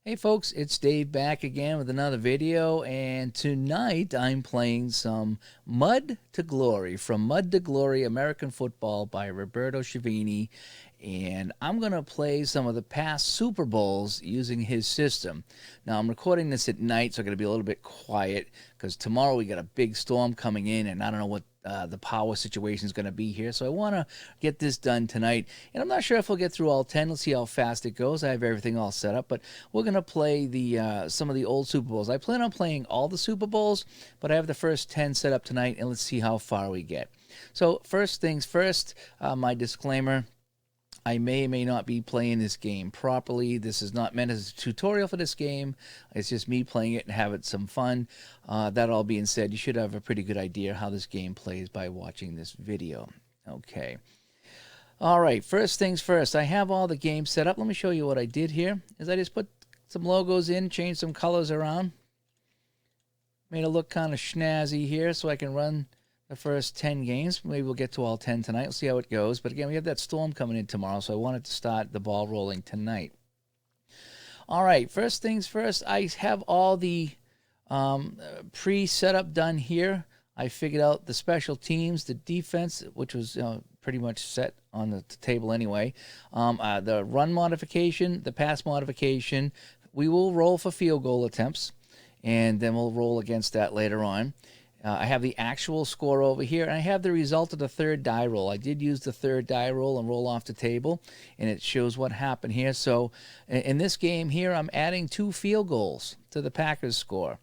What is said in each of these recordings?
Hey folks, it's Dave back again with another video, and tonight I'm playing some Mud to Glory, from Mud to Glory American Football by Roberto Schiavini, and I'm going to play some of the past Super Bowls using his system. Now I'm recording this at night, so I'm going to be a little bit quiet because tomorrow we got a big storm coming in, and I don't know what the power situation is going to be here. So I want to get this done tonight. And I'm not sure if we'll get through all 10. Let's see how fast it goes. I have everything all set up. But we're going to play the some of the old Super Bowls. I plan on playing all the Super Bowls, but I have the first 10 set up tonight, and let's see how far we get. So first things first, my disclaimer. I may or may not be playing this game properly. This is not meant as a tutorial for this game. It's just me playing it and having some fun. That all being said, you should have a pretty good idea how this game plays by watching this video. Okay. All right, first things first. I have all the games set up. Let me show you what I did here. Is I just put some logos in, changed some colors around. Made it look kind of snazzy here so I can run the first 10 games. Maybe we'll get to all 10 tonight. We'll see how it goes. But again, we have that storm coming in tomorrow, so I wanted to start the ball rolling tonight. All right, first things first, I have all the pre-setup done here. I figured out the special teams, the defense, which was pretty much set on the table anyway. The run modification, the pass modification. We will roll for field goal attempts, and then we'll roll against that later on. I have the actual score over here, and I have the result of the third die roll. I did use the third die roll and roll off the table, and it shows what happened here. So in this game here, I'm adding 2 field goals to the Packers score.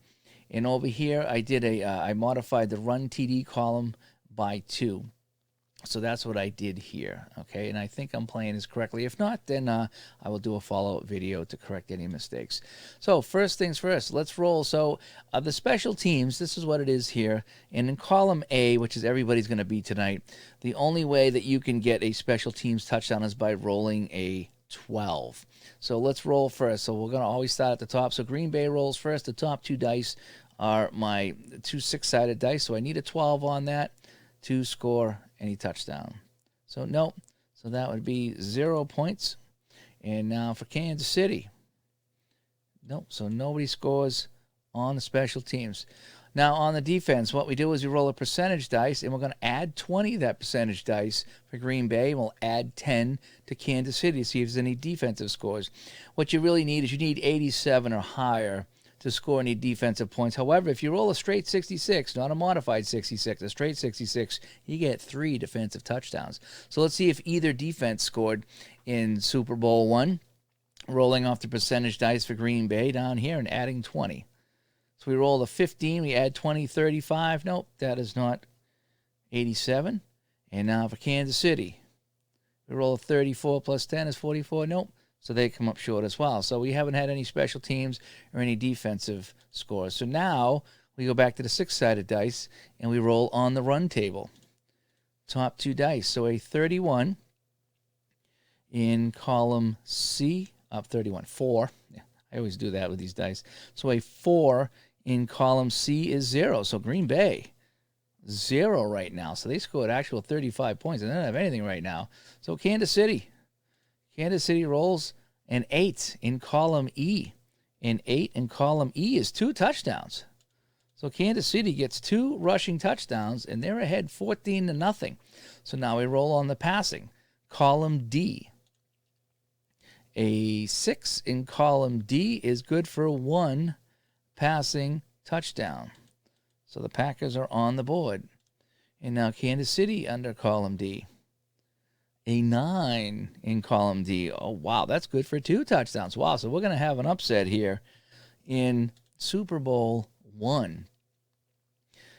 And over here, I modified the run TD column by 2. So that's what I did here, okay? And I think I'm playing this correctly. If not, then I will do a follow-up video to correct any mistakes. So first things first, let's roll. So the special teams, this is what it is here. And in column A, which is everybody's going to be tonight, the only way that you can get a special teams touchdown is by rolling a 12. So let's roll first. So we're going to always start at the top. So Green Bay rolls first. The top 2 dice are my 2 6-sided dice. So I need a 12 on that to score any touchdown. So no, so that would be 0 points. And now for Kansas City, nope, so nobody scores on the special teams. Now on the defense, what we do is we roll a percentage dice, and we're going to add 20 to that percentage dice for Green Bay, and we'll add 10 to Kansas City to see if there's any defensive scores. What you really need is you need 87 or higher to score any defensive points. However, if you roll a straight 66, not a modified 66, a straight 66, you get 3 defensive touchdowns. So let's see if either defense scored in Super Bowl I. Rolling off the percentage dice for Green Bay down here and adding 20. So we roll a 15, we add 20, 35. Nope, that is not 87. And now for Kansas City, we roll a 34 plus 10 is 44. Nope. So they come up short as well. So we haven't had any special teams or any defensive scores. So now we go back to the 6-sided dice, and we roll on the run table. Top 2 dice. So a 31 in column C. Up 31. 4. Yeah, I always do that with these dice. So a 4 in column C is 0. So Green Bay, 0 right now. So they scored actual 35 points, and they don't have anything right now. So Kansas City rolls an 8 in column E. An 8 in column E is 2 touchdowns. So Kansas City gets 2 rushing touchdowns, and they're ahead 14-0. So now we roll on the passing. Column D. A 6 in column D is good for 1 passing touchdown. So the Packers are on the board. And now Kansas City under column D. A 9 in column D. Oh, wow, that's good for 2 touchdowns. Wow, so we're going to have an upset here in Super Bowl I.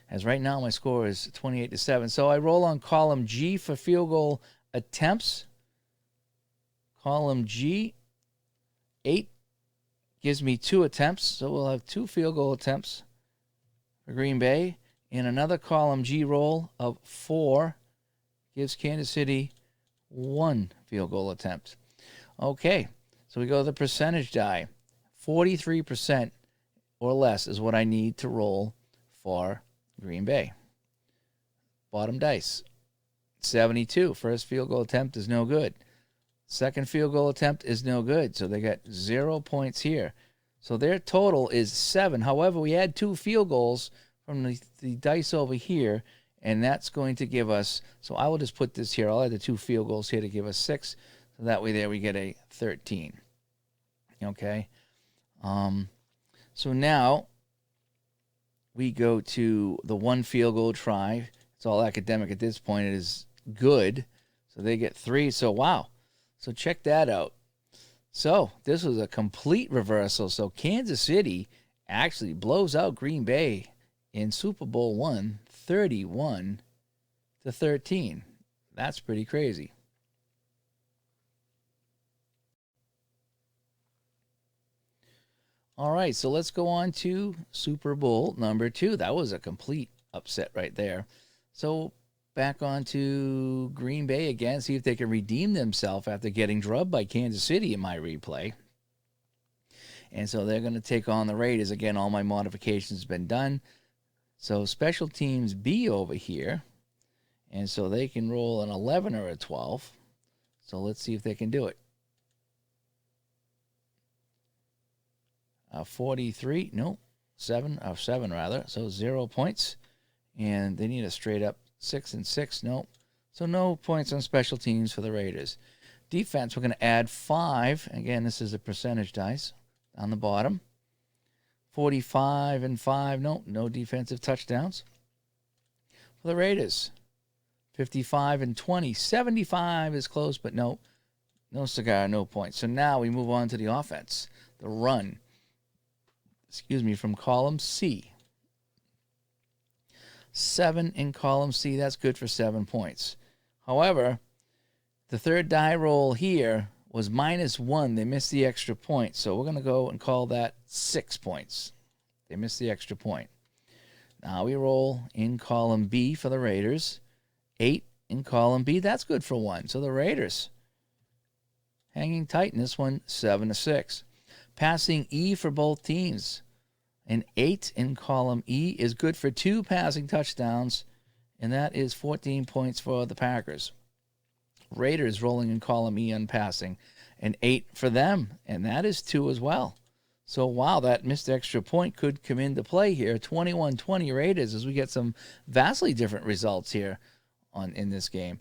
As right now my score is 28-7. So I roll on column G for field goal attempts. Column G, 8 gives me 2 attempts. So we'll have 2 field goal attempts for Green Bay. And another column G roll of 4 gives Kansas City 1 field goal attempt. Okay, so we go to the percentage die. 43% or less is what I need to roll for Green Bay. Bottom dice. 72. First field goal attempt is no good. Second field goal attempt is no good. So they got 0 points here. So their total is 7. However, we had 2 field goals from the dice over here, and that's going to give us, so I will just put this here. I'll add the 2 field goals here to give us 6. So that way there we get a 13. Okay. So now we go to the 1 field goal try. It's all academic at this point. It is good. So they get 3. So, wow. So check that out. So this was a complete reversal. So Kansas City actually blows out Green Bay in Super Bowl 1, 31-13. That's pretty crazy. All right, so let's go on to Super Bowl number 2. That was a complete upset right there. So back on to Green Bay again, see if they can redeem themselves after getting drubbed by Kansas City in my replay. And so they're going to take on the Raiders. Again, all my modifications have been done. So special teams B over here. And so they can roll an 11 or a 12. So let's see if they can do it. 43, no, 7 rather, so 0 points. And they need a straight up 6 and 6, no. So no points on special teams for the Raiders. Defense, we're going to add 5. Again, this is a percentage dice on the bottom. 45 and 5, no defensive touchdowns. For the Raiders, 55 and 20, 75 is close, but no cigar, no points. So now we move on to the offense, the run. From column C. 7 in column C, that's good for 7 points. However, the third die roll here was -1. They missed the extra point, so we're going to go and call that 6 points. They missed the extra point. Now we roll in column B for the Raiders. 8 in column B, that's good for 1. So the Raiders hanging tight in this one, 7-6. Passing E for both teams. An 8 in column E is good for 2 passing touchdowns, and that is 14 points for the Packers. Raiders rolling in column E on passing. An 8 for them, and that is 2 as well. So, wow, that missed extra point could come into play here. 21-20 Raiders as we get some vastly different results here in this game.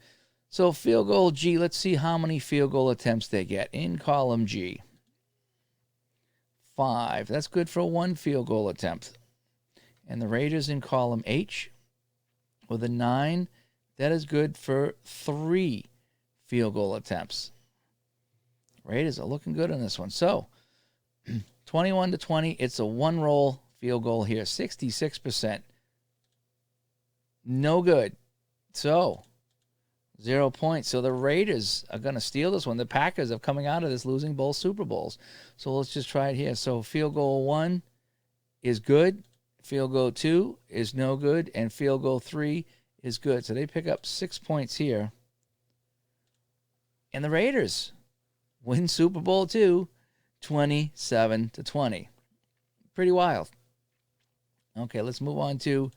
So, field goal G, let's see how many field goal attempts they get in column G. 5. That's good for 1 field goal attempt. And the Raiders in column H with a 9. That is good for 3 field goal attempts. Raiders are looking good on this one. So 21-20. It's a 1-roll field goal here. 66%. No good. So 0 points. So the Raiders are going to steal this one. The Packers are coming out of this losing both Super Bowls. So let's just try it here. So field goal 1 is good. Field goal 2 is no good. And field goal 3 is good. So they pick up 6 points here. And the Raiders win Super Bowl 2, 27-20. Pretty wild. Okay, let's move on to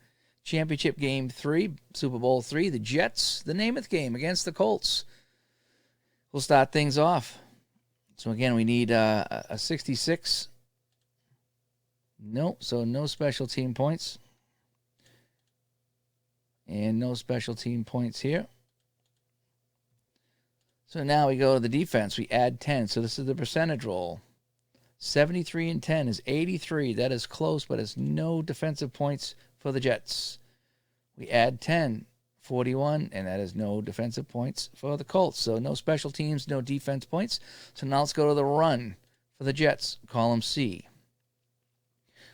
Championship Game 3, Super Bowl 3, the Jets, the Namath game against the Colts. We'll start things off. So, again, we need a 66. So no special team points. And no special team points here. So now we go to the defense. We add 10. So this is the percentage roll. 73 and 10 is 83. That is close, but it's no defensive points for the Jets. We add 10, 41, and that is no defensive points for the Colts. So no special teams, no defense points. So now let's go to the run for the Jets, column C.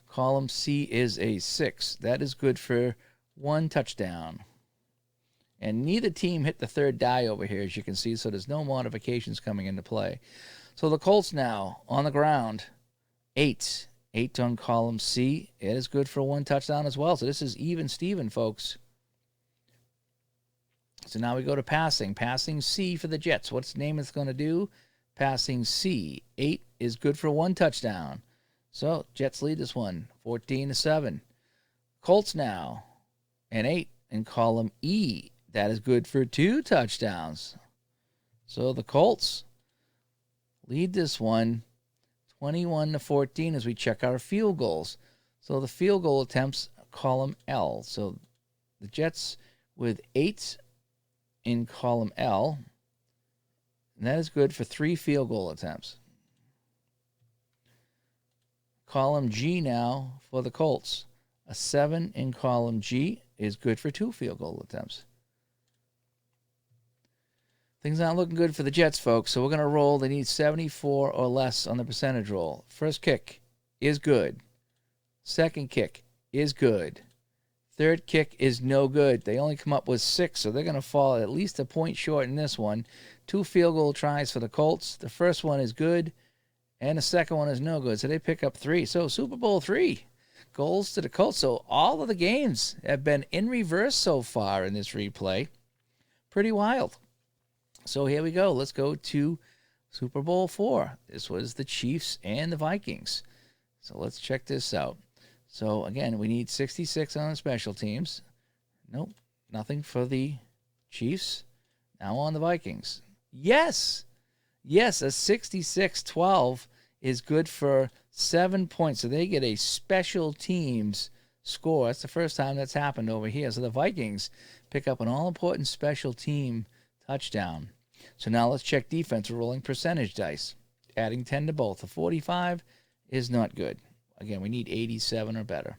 Column C is a 6. That is good for 1 touchdown. And neither team hit the third die over here, as you can see, so there's no modifications coming into play. So the Colts now on the ground, 8. 8 on column C. It is good for 1 touchdown as well. So this is even Steven, folks. So now we go to passing. Passing C for the Jets. What's Namath going to do? Passing C. 8 is good for 1 touchdown. So Jets lead this one, 14-7. Colts now, and 8 in column E. That is good for 2 touchdowns. So the Colts lead this one 21-14 as we check our field goals. So the field goal attempts, column L. So the Jets with 8 in column L. And that is good for 3 field goal attempts. Column G now for the Colts. A 7 in column G is good for 2 field goal attempts. Things aren't looking good for the Jets, folks, so we're going to roll. They need 74 or less on the percentage roll. First kick is good. Second kick is good. Third kick is no good. They only come up with 6, so they're going to fall at least a point short in this one. 2 field goal tries for the Colts. The first one is good, and the second one is no good, so they pick up 3. So Super Bowl 3 goals to the Colts. So all of the games have been in reverse so far in this replay. Pretty wild. So here we go. Let's go to Super Bowl 4. This was the Chiefs and the Vikings. So let's check this out. So, again, we need 66 on the special teams. Nope, nothing for the Chiefs. Now on the Vikings. Yes, a 66-12 is good for 7 points. So they get a special teams score. That's the first time that's happened over here. So the Vikings pick up an all-important special team touchdown. So now let's check defense. We're rolling percentage dice. Adding 10 to both. A 45 is not good. Again, we need 87 or better.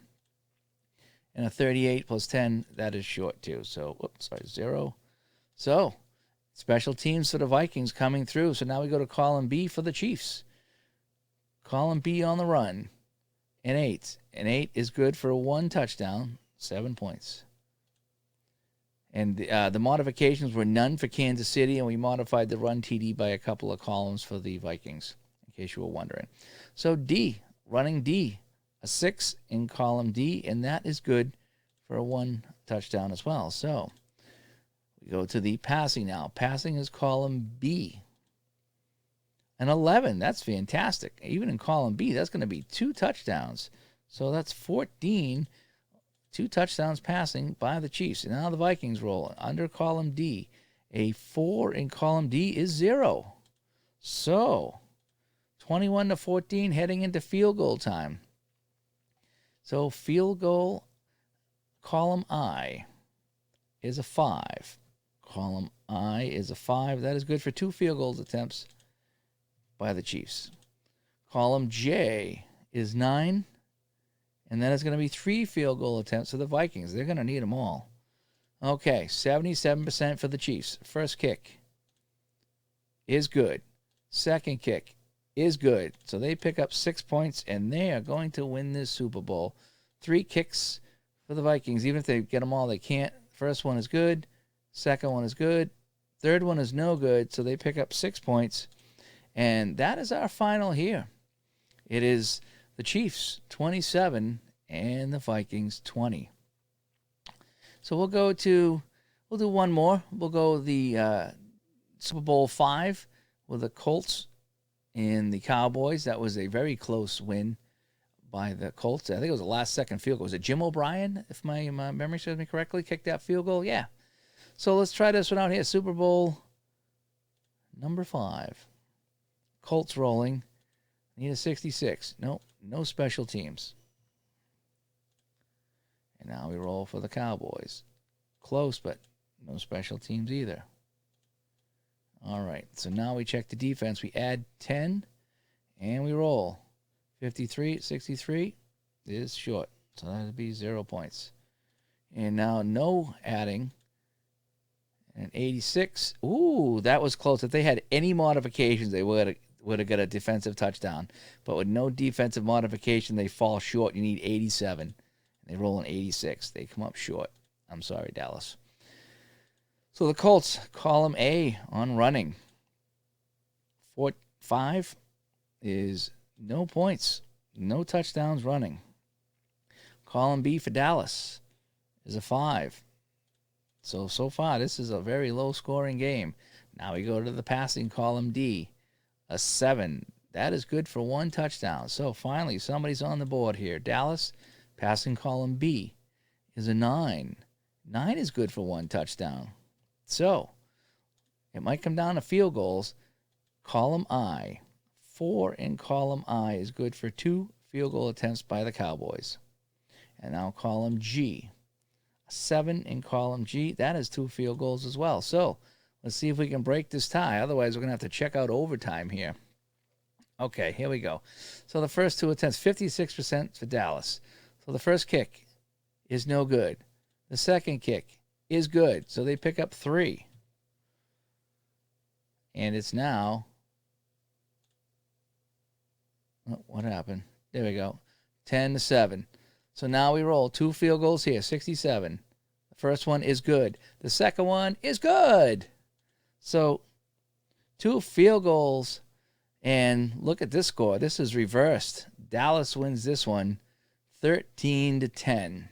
And a 38 plus 10, that is short too. So, 0. So, special teams for the Vikings coming through. So now we go to column B for the Chiefs. Column B on the run. An 8. An 8 is good for 1 touchdown, 7 points. And the modifications were none for Kansas City, and we modified the run TD by a couple of columns for the Vikings, in case you were wondering. So D, running D, a 6 in column D, and that is good for a 1 touchdown as well. So we go to the passing now. Passing is column B. An 11, that's fantastic. Even in column B, that's going to be 2 touchdowns. So that's 14, 2 touchdowns passing by the Chiefs. And now the Vikings roll under column D. A 4 in column D is 0. So 21-14 heading into field goal time. So field goal column I is a 5. Column I is a 5. That is good for 2 field goal attempts by the Chiefs. Column J is 9. And then it's going to be 3 field goal attempts for the Vikings. They're going to need them all. Okay, 77% for the Chiefs. First kick is good. Second kick is good. So they pick up 6 points, and they are going to win this Super Bowl. 3 kicks for the Vikings. Even if they get them all, they can't. First one is good. Second one is good. Third one is no good, so they pick up 6 points. And that is our final here. It is the Chiefs 27 and the Vikings 20. So we'll do one more. We'll go the Super Bowl 5 with the Colts and the Cowboys. That was a very close win by the Colts. I think it was the last second field goal. Was it Jim O'Brien, if my memory serves me correctly, kicked that field goal? Yeah. So let's try this one out here. Super Bowl number 5. Colts rolling. Need a 66. Nope, no special teams. And now we roll for the Cowboys. Close, but no special teams either. All right, so now we check the defense. We add 10, and we roll. 53, 63 is short, so that would be 0 points. And now no adding. And 86. Ooh, that was close. If they had any modifications, they would have got a defensive touchdown. But with no defensive modification, they fall short. You need 87. They roll an 86. They come up short. I'm sorry, Dallas. So the Colts, column A on running. 5 is no points. No touchdowns running. Column B for Dallas is a 5. So far, this is a very low-scoring game. Now we go to the passing column D. A 7. That is good for 1 touchdown. So finally, somebody's on the board here. Dallas, passing column B, is a 9. 9 is good for 1 touchdown. So it might come down to field goals. Column I, 4 in column I is good for 2 field goal attempts by the Cowboys. And now column G. 7 in column G, that is 2 field goals as well. So let's see if we can break this tie. Otherwise, we're going to have to check out overtime here. Okay, here we go. So the first 2 attempts, 56% for Dallas. So the first kick is no good. The second kick is good. So they pick up 3. And it's now, oh, what happened? There we go. 10-7. So now we roll 2 field goals here, 67. The first one is good. The second one is good. So 2 field goals, and look at this score. This is reversed. Dallas wins this one 13-10.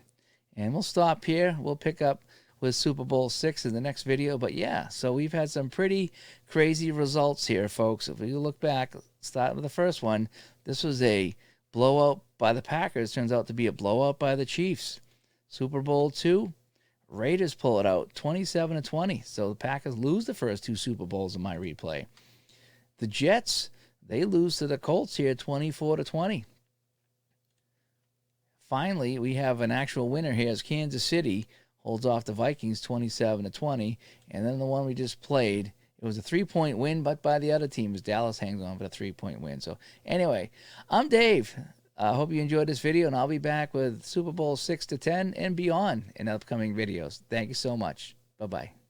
And we'll stop here. We'll pick up with Super Bowl 6 in the next video. But yeah, so we've had some pretty crazy results here, folks. If we look back, start with the first one. This was a blowout by the Packers. Turns out to be a blowout by the Chiefs. Super Bowl 2, Raiders pull it out 27-20. So the Packers lose the first 2 Super Bowls in my replay. The Jets, they lose to the Colts here 24-20. Finally, we have an actual winner here as Kansas City holds off the Vikings 27-20. And then the one we just played, it was a 3-point win, but by the other team, as Dallas hangs on for a 3-point win. So anyway, I'm Dave. I hope you enjoyed this video, and I'll be back with Super Bowl 6-10 and beyond in upcoming videos. Thank you so much. Bye-bye.